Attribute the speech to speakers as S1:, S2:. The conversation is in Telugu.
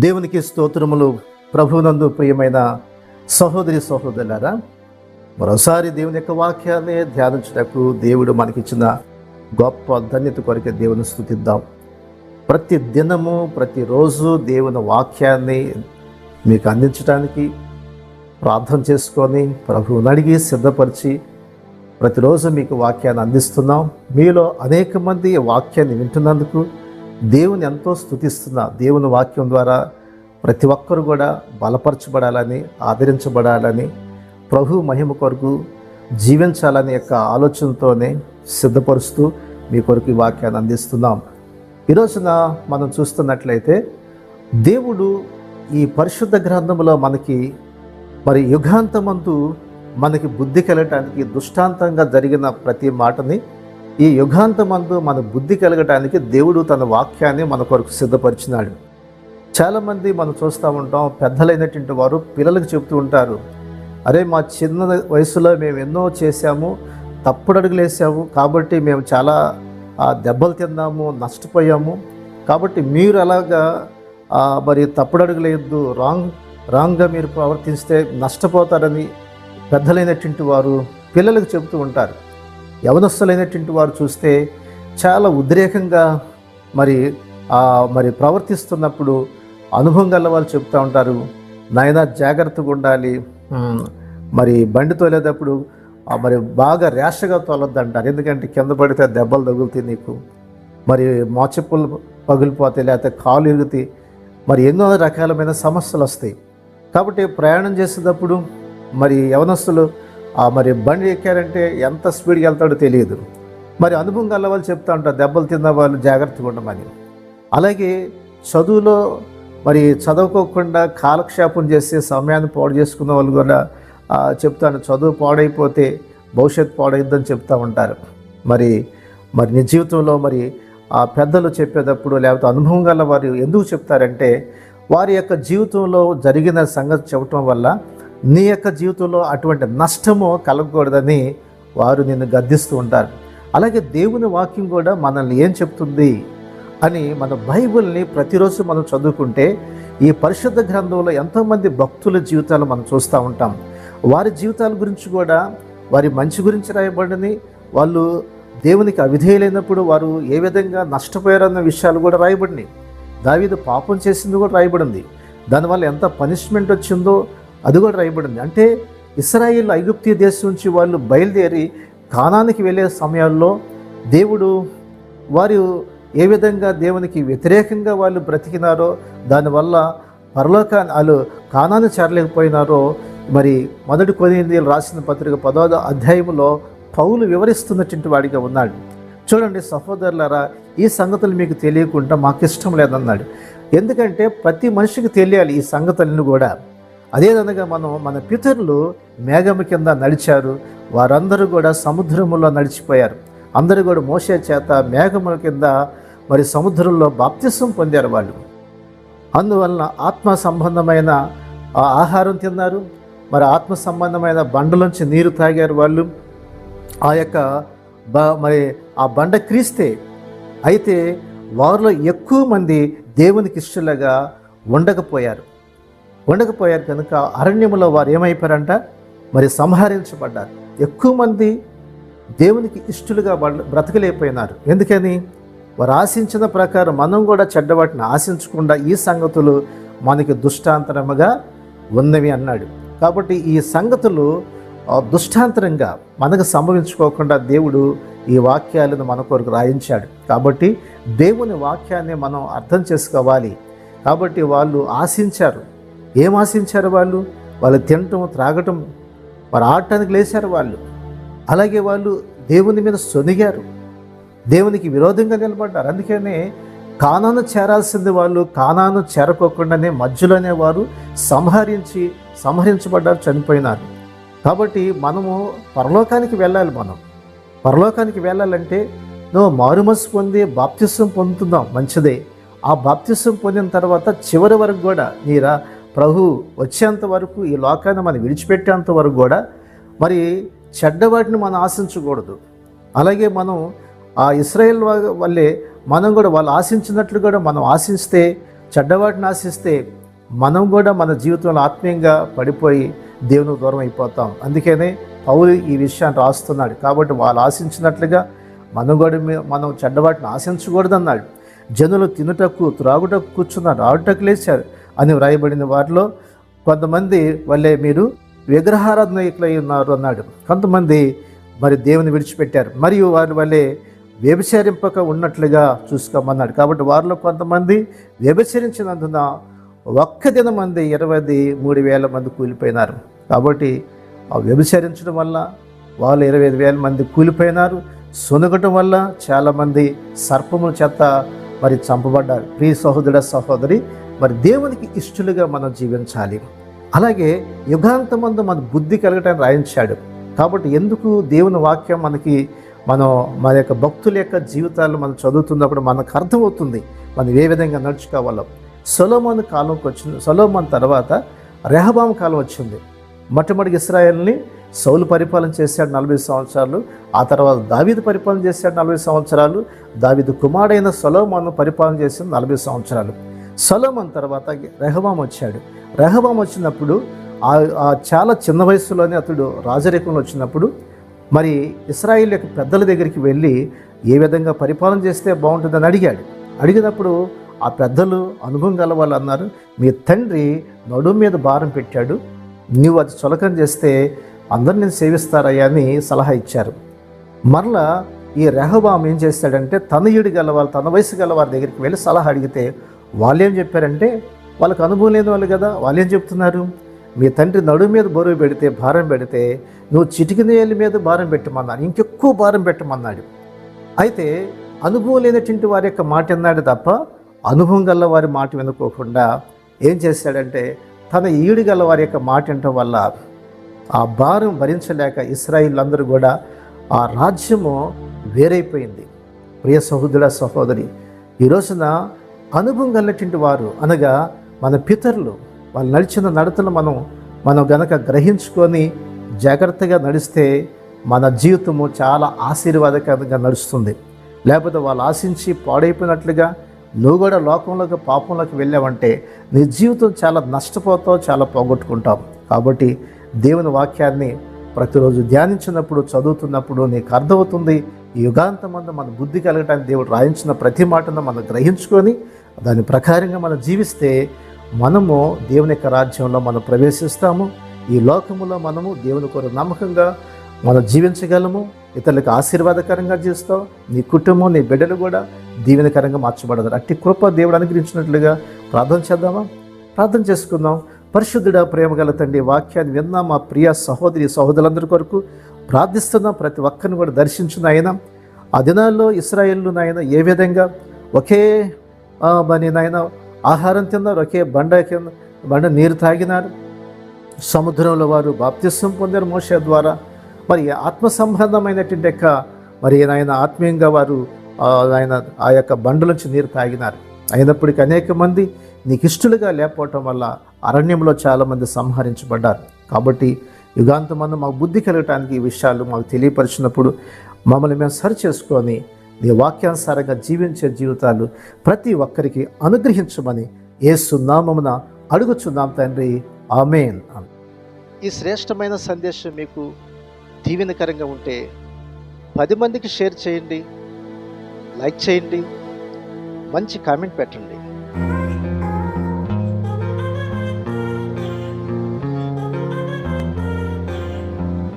S1: దేవునికి స్తోత్రములు. ప్రభువునందు ప్రియమైన సహోదరి సహోదరులారా, మరోసారి దేవుని యొక్క వాక్యాన్ని ధ్యానించుటకు దేవుడు మనకిచ్చిన గొప్ప ధన్యత కొరకే దేవుని స్తుతిద్దాం. ప్రతి దినము ప్రతిరోజు దేవుని వాక్యాన్ని మీకు అందించడానికి ప్రార్థన చేసుకొని ప్రభువుని అడిగి సిద్ధపరిచి ప్రతిరోజు మీకు వాక్యాన్ని అందిస్తున్నాం. మీలో అనేక మంది వాక్యాన్ని వింటున్నందుకు దేవుని ఎంతో స్తుతిస్తున్నా. దేవుని వాక్యం ద్వారా ప్రతి ఒక్కరు కూడా బలపరచబడాలని, ఆదరించబడాలని, ప్రభు మహిమ కొరకు జీవించాలని యొక్క ఆలోచనతోనే సిద్ధపరుస్తూ మీ కొరకు ఈ వాక్యాన్ని అందిస్తున్నాం. ఈరోజున మనం చూస్తున్నట్లయితే దేవుడు ఈ పరిశుద్ధ గ్రంథంలో మనకి యుగాంతమందు మనకి బుద్ధి కలగటానికి దృష్టాంతంగా జరిగిన ప్రతి మాటని ఈ యుగాంతమందు మన బుద్ధి కలగటానికి దేవుడు తన వాక్యాన్ని మన కొరకు సిద్ధపరిచినాడు. చాలామంది మనం చూస్తూ ఉంటాం, పెద్దలైనటువంటి వారు పిల్లలకు చెబుతూ ఉంటారు, అరే మా చిన్న వయసులో మేము ఎన్నో చేశాము, తప్పుడు అడుగులు వేసాము, కాబట్టి మేము చాలా దెబ్బలు తిన్నాము, నష్టపోయాము, కాబట్టి మీరు అలాగా తప్పుడు అడుగులు వేయద్దు, రాంగ్గా మీరు ప్రవర్తిస్తే నష్టపోతారని పెద్దలైనటువంటి వారు పిల్లలకు చెబుతూ ఉంటారు. యవనస్తులైనటువంటి వారు చూస్తే చాలా ఉద్రేకంగా ప్రవర్తిస్తున్నప్పుడు అనుభవం గల వాళ్ళు చెప్తూ ఉంటారు, నాయనా జాగ్రత్తగా ఉండాలి, బండి తోలేటప్పుడు బాగా ర్యాష్గా తోలొద్దు అంటారు. ఎందుకంటే కింద పడితే దెబ్బలు తగులుతాయి, నీకు మోచెప్పులు పగిలిపోతాయి, లేకపోతే కాలు ఇరుగుతాయి, ఎన్నో రకాలమైన సమస్యలు వస్తాయి. కాబట్టి ప్రయాణం చేసేటప్పుడు యవనస్తులు బండి ఎక్కారంటే ఎంత స్పీడ్కి వెళ్తాడో తెలియదు. అనుభవం గల వాళ్ళు చెప్తూ ఉంటారు, దెబ్బలు తిన్న వాళ్ళు జాగ్రత్తగా ఉండమని. అలాగే చదువులో చదువుకోకుండా కాలక్షేపం చేసి సమయాన్ని పాడు చేసుకున్న వాళ్ళు కూడా చెప్తాను, చదువు పాడైపోతే భవిష్యత్తు పాడైద్దని చెప్తూ ఉంటారు. నీ జీవితంలో పెద్దలు చెప్పేటప్పుడు లేకపోతే అనుభవం గల వారు ఎందుకు చెప్తారంటే, వారి యొక్క జీవితంలో జరిగిన సంగతి చెప్పటం వల్ల నీ యొక్క జీవితంలో అటువంటి నష్టము కలగకూడదని వారు నిన్ను గద్దిస్తూ ఉంటారు. అలాగే దేవుని వాక్యం కూడా మనల్ని ఏం చెప్తుంది అని మన బైబిల్ని ప్రతిరోజు మనం చదువుకుంటే ఈ పరిశుద్ధ గ్రంథంలో ఎంతోమంది భక్తుల జీవితాలు మనం చూస్తూ ఉంటాం. వారి జీవితాల గురించి కూడా, వారి మంచి గురించి రాయబడింది. వాళ్ళు దేవునికి అవిధేయులైనప్పుడు వారు ఏ విధంగా నష్టపోయారన్న విషయాలు కూడా రాయబడినాయి. దావీదు పాపం చేసింది కూడా రాయబడింది. దానివల్ల ఎంత పనిష్మెంట్ వచ్చిందో అది కూడా రాయబడింది. అంటే ఇశ్రాయేలు ఐగుప్తీ దేశం నుంచి వాళ్ళు బయలుదేరి కానానికి వెళ్ళే సమయాల్లో దేవుడు వారు ఏ విధంగా దేవునికి వ్యతిరేకంగా వాళ్ళు బ్రతికినారో, దానివల్ల వాళ్ళు కానాను చేరలేకపోయినారో మొదటి కొరింథీయులకు రాసిన పత్రిక 10వ అధ్యాయంలో పౌలు వివరిస్తున్నటువంటి వాడిగా ఉన్నాడు. చూడండి సహోదరులారా, ఈ సంగతులు మీకు తెలియకుండా మాకు ఇష్టం లేదన్నాడు. ఎందుకంటే ప్రతి మనిషికి తెలియాలి ఈ సంగతులను కూడా. అదేదనగా మన పితరులు మేఘము కింద నడిచారు, వారందరూ కూడా సముద్రములో నడిచిపోయారు. అందరూ కూడా మోషే చేత మేఘముల కింద సముద్రంలో బాప్తిసం పొందారు. వాళ్ళు అందువలన ఆత్మ సంబంధమైన ఆహారం తిన్నారు, ఆత్మ సంబంధమైన బండలోంచి నీరు తాగారు. వాళ్ళు ఆ యొక్క ఆ బండ క్రీస్తే. అయితే వారిలో ఎక్కువ మంది దేవునికి ఇష్టలుగా ఉండకపోయారు కనుక అరణ్యములో వారు ఏమైపోయారంట, సంహరించబడ్డారు. ఎక్కువ మంది దేవునికి ఇష్టలుగా బ్రతకలేకపోయినారు. ఎందుకని? వారు ఆశించిన ప్రకారం మనం కూడా చెడ్డవాటిని ఆశించకుండా ఈ సంగతులు మనకి దుష్టాంతరముగా ఉన్నవి అన్నాడు. కాబట్టి ఈ సంగతులు దుష్టాంతరంగా మనకు సంభవించుకోకుండా దేవుడు ఈ వాక్యాలను మన కొరకు రాయించాడు. కాబట్టి దేవుని వాక్యాన్ని మనం అర్థం చేసుకోవాలి. కాబట్టి వాళ్ళు ఆశించారు. ఏం ఆశించారు? వాళ్ళు తినటం, త్రాగటం, ఆడటానికి లేచారు వాళ్ళు. అలాగే వాళ్ళు దేవుని మీద సొనిగారు, దేవునికి విరోధంగా నిలబడ్డారు. అందుకనే కానాను చేరాల్సింది వాళ్ళు కానాను చేరకోకుండానే మధ్యలోనే వారు సంహరించబడ్డారు, చనిపోయినారు. కాబట్టి మనము పరలోకానికి వెళ్ళాలి. పరలోకానికి వెళ్ళాలంటే మారుమనసు పొంది బాప్తిసం పొందుతున్నాం, మంచిదే. ఆ బాప్తిసం పొందిన తర్వాత చివరి వరకు కూడా ప్రభు వచ్చేంత వరకు, ఈ లోకాన్ని మనం విడిచిపెట్టేంత వరకు కూడా చెడ్డవాటిని మనం ఆశించకూడదు. అలాగే మనం ఆ ఇశ్రాయేల్ వల్లే మనం కూడా వాళ్ళు ఆశించినట్లు కూడా మనం ఆశిస్తే చెడ్డవాటిని ఆశిస్తే మనం కూడా మన జీవితంలో ఆత్మీయంగా పడిపోయి దేవునికి దూరం అయిపోతాం. అందుకనే పౌలు ఈ విషయాన్ని రాస్తున్నాడు. కాబట్టి వాళ్ళు ఆశించినట్లుగా మనం కూడా మనం చెడ్డవాటిని ఆశించకూడదన్నాడు. జనులు తినుటకు త్రాగుటకు కూర్చున్నారు, ఆడుటకు లేచారు అని వ్రాయబడిన వారిలో కొంతమంది వల్లే మీరు విగ్రహారాధనకులై ఉన్నారు అన్నాడు. కొంతమంది మరి దేవుని విడిచిపెట్టారు, మరియు వారి వల్లే వ్యభిచరింపక ఉన్నట్లుగా చూసుకోమన్నాడు. కాబట్టి వారిలో కొంతమంది వ్యభిచరించినందున ఒక్క దినమంది 23,000 మంది కూలిపోయినారు. కాబట్టి ఆ వ్యభిచరించడం వల్ల వాళ్ళు 25,000 మంది కూలిపోయినారు. సొనగటం వల్ల చాలామంది సర్పముల చేత మరి చంపబడ్డారు. ప్రియ సహోదర సహోదరి, మరి దేవునికి ఇష్టలుగా మనం జీవించాలి. అలాగే యుగాంతమందు మన బుద్ధి కలగటాన్ని రాయించాడు. కాబట్టి ఎందుకు దేవుని వాక్యం మన యొక్క భక్తుల యొక్క జీవితాలు మనం చదువుతున్నప్పుడు మనకు అర్థమవుతుంది మనం ఏ విధంగా నడుచుకోవాలో. సొలొమోను కాలంకి వచ్చింది. సొలొమోను తర్వాత రెహబాము కాలం వచ్చింది. మొట్టమొదటి ఇశ్రాయేలుని సౌలు పరిపాలన చేశాడు 40 సంవత్సరాలు. ఆ తర్వాత దావీదు పరిపాలన చేశాడు 40 సంవత్సరాలు. దావీదు కుమారుడైన సొలొమోను పరిపాలన చేసింది 40 సంవత్సరాలు. సొలొమోను తర్వాత రెహబాము వచ్చాడు. రెహబాము వచ్చినప్పుడు చాలా చిన్న వయసులోనే అతడు రాజరికంలో వచ్చినప్పుడు మరి ఇశ్రాయేలు యొక్క పెద్దల దగ్గరికి వెళ్ళి ఏ విధంగా పరిపాలన చేస్తే బాగుంటుందని అడిగినప్పుడు ఆ పెద్దలు అనుభవం గల వాళ్ళు అన్నారు, మీ తండ్రి నడుము మీద భారం పెట్టాడు, నువ్వు అది చులకన చేస్తే అందరు నేను సేవిస్తారయ్యా అని సలహా ఇచ్చారు. మరలా ఈ రెహబాము ఏం చేస్తాడంటే తన వయసు గల వారి దగ్గరికి వెళ్ళి సలహా అడిగితే వాళ్ళు ఏం చెప్పారంటే, వాళ్ళకి అనుభవం లేని వాళ్ళు కదా, వాళ్ళు ఏం చెప్తున్నారు, మీ తండ్రి నడుము మీద బరువు పెడితే భారం పెడితే నువ్వు చిటికినేళ్ళ మీద భారం పెట్టమన్నాడు, ఇంకెక్కువ భారం పెట్టమన్నాడు. అయితే అనుభవం లేనటువంటి వారి యొక్క మాట విన్నాడు తప్ప అనుభవం గల వారి మాట వినుకోకుండా ఏం చేశాడంటే తన ఈడు గల వారి యొక్క మాట వినటం వల్ల ఆ భారం భరించలేక ఇశ్రాయేలీయులందరూ కూడా ఆ రాజ్యము వేరైపోయింది. ప్రియ సహోదర సహోదరి, ఈ రోజున అనుభవం కలిగినటువంటి వారు అనగా మన పితరులు వాళ్ళు నడిచిన నడతను మనం గనక గ్రహించుకొని జాగ్రత్తగా నడిస్తే మన జీవితము చాలా ఆశీర్వాదకరంగా నడుస్తుంది. లేకపోతే వాళ్ళు ఆశించి పాడైపోయినట్లుగా నువ్వు కూడా లోకంలోకి పాపంలోకి వెళ్ళావంటే నీ జీవితం చాలా నష్టపోతావు, చాలా పోగొట్టుకుంటావు. కాబట్టి దేవుని వాక్యాన్ని ప్రతిరోజు ధ్యానించినప్పుడు చదువుతున్నప్పుడు నీకు అర్థమవుతుంది. ఈ యుగాంతమందు మన బుద్ధి కలగటానికి దేవుడు రాయించిన ప్రతి మాటను మనం గ్రహించుకొని దాని ప్రకారంగా మనం జీవిస్తే మనము దేవుని యొక్క రాజ్యంలో మనం ప్రవేశిస్తాము. ఈ లోకములో మనము దేవుని కొరకు నమ్మకంగా మనం జీవించగలము. ఇతరులకు ఆశీర్వాదకరంగా జీవిస్తావు. నీ కుటుంబం, నీ బిడ్డలు కూడా దీవెనకరంగా మార్చబడదు. అట్టి కృప దేవుడు అనుగ్రహించినట్లుగా ప్రార్థన చేద్దామా? ప్రార్థన చేసుకుందాం. పరిశుద్ధుడా, ప్రేమగల తండ్రి, వాక్యాన్ని విన్నా మా ప్రియ సహోదరి సహోదరులందరి కొరకు ప్రార్థిస్తున్నాం. ప్రతి ఒక్కరిని కూడా దర్శించిన ఆయన ఆ దినాల్లో ఇశ్రాయేలు నాయన ఏ విధంగా ఒకే నాయన ఆహారం తిన్నారు, ఒకే బండ నీరు తాగినారు. సముద్రంలో వారు బాప్తిస్వం పొందారు మోషే ద్వారా. మరి ఆత్మ సంబంధమైనటువంటి యొక్క మరి నాయన ఆత్మీయంగా వారు ఆయన ఆ యొక్క బండ నుంచి నీరు తాగినారు. అయినప్పటికీ అనేక మంది నీకు ఇష్టలుగా లేకపోవటం వల్ల అరణ్యంలో చాలామంది సంహరించబడ్డారు. కాబట్టి యుగాంతమందు మాకు బుద్ధి కలగటానికి ఈ విషయాలు మాకు తెలియపరిచినప్పుడు మమ్మల్ని మేము సరి చేసుకొని నీ వాక్యానుసారంగా జీవించే జీవితాలు ప్రతి ఒక్కరికి అనుగ్రహించమని యేసు నామమున అడుగుచున్నాం తండ్రి, ఆమేన్. ఈ శ్రేష్టమైన సందేశం మీకు దీవెనకరంగా ఉంటే 10 మందికి షేర్ చేయండి, లైక్ చేయండి, మంచి కామెంట్ పెట్టండి.